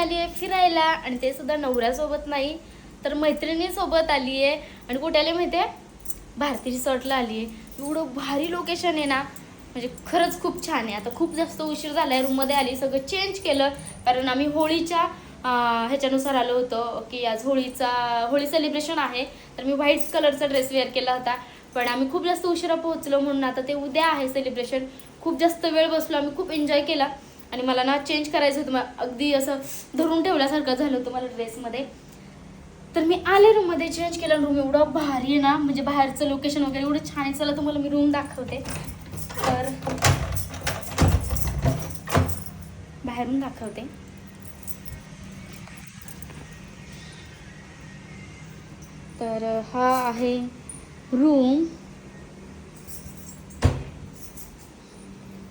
आली आहे फिरायला आणि ते सुद्धा नवऱ्यासोबत नाही तर मैत्रिणीसोबत आली आहे. आणि कुठे आली माहिती आहे? भारती रिसॉर्टला आली आहे. एवढं भारी लोकेशन आहे ना, म्हणजे खरंच खूप छान आहे. आता खूप जास्त उशीर झाला आहे, रूममध्ये आली, सगळं चेंज केलं कारण आम्ही होळीच्या ह्याच्यानुसार आलो होतो की आज होळी सेलिब्रेशन आहे. तर मी व्हाईट कलरचा ड्रेस वेअर केला होता, पण आम्ही खूप जास्त उशिरा पोहोचलो म्हणून आता ते उद्या आहे सेलिब्रेशन. खूप जास्त वेळ बसलो आम्ही, खूप एन्जॉय केला आणि मला ना चेंज करायचं होतं. अगदी असं धरून ठेवल्यासारखं झालं होतं मला ड्रेसमध्ये. तर मी आले रूममध्ये, चेंज केला. रूम एवढं भारी आहे ना, म्हणजे बाहेरचं लोकेशन वगैरे एवढं छान आहे. चला तुम्हाला मी रूम दाखवते. तर बाहेरून दाखवते. तर हा आहे रूम.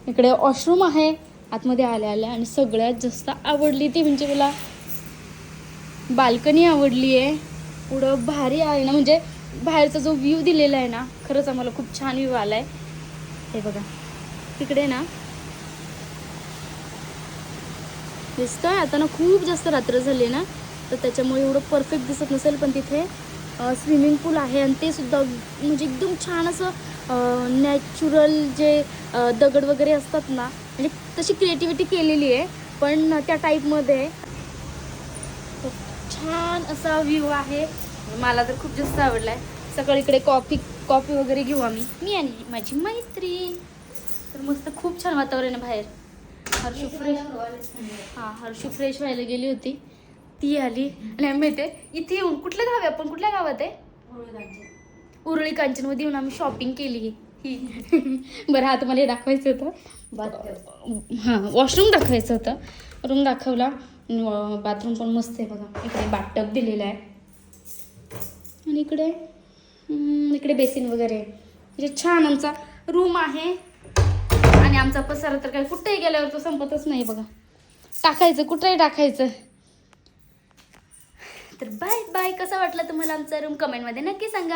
इकडे वॉशरूम आहे आतमध्ये आल्या आणि सगळ्यात जास्त आवडली ती म्हणजे मला बाल्कनी आवडली आहे. एवढं भारी आहे ना, म्हणजे बाहेरचा जो व्ह्यू दिलेला आहे ना, खरंच आम्हाला खूप छान व्ह्यू आला आहे. हे बघा तिकडे ना दिसतंय. आता ना खूप जास्त रात्र झाली ना, तर त्याच्यामुळे एवढं परफेक्ट दिसत नसेल, पण तिथे स्विमिंग पूल आहे आणि ते सुद्धा म्हणजे एकदम छान असं नॅचरल जे दगड वगैरे असतात ना, म्हणजे तशी क्रिएटिव्हिटी केलेली आहे पण त्या टाईपमध्ये छान असा व्ह्यू आहे. मला तर खूप जास्त आवडला आहे. सकाळी इकडे कॉफी वगैरे घेऊ मी आणि माझी मैत्रीण. तर मस्त खूप छान वातावरण आहे बाहेर. हर्षू फ्रेश व्हायला गेली होती, ती आली आणि आम्ही इथे येऊन कुठलं गाव आहे आपण, कुठल्या गावात आहे? उरुळी कांचनमध्ये येऊन आम्ही शॉपिंग केली ही. बरं हा तुम्हाला हे दाखवायचं होतं. हां वॉशरूम दाखवायचं होतं. रूम दाखवला. बाथरूम पण मस्त आहे बघा. इकडे बाथटब दिलेला आहे आणि इकडे बेसिन वगैरे म्हणजे छान आमचा रूम आहे. आणि आमचा पसारा तर काय कुठेही गेल्यावर तो संपतच नाही बघा. टाकायचं कुठेही टाकायचं. तर बाय बाय. कसा वाटला तुम्हाला आमचा रूम कमेंटमध्ये नक्की सांगा.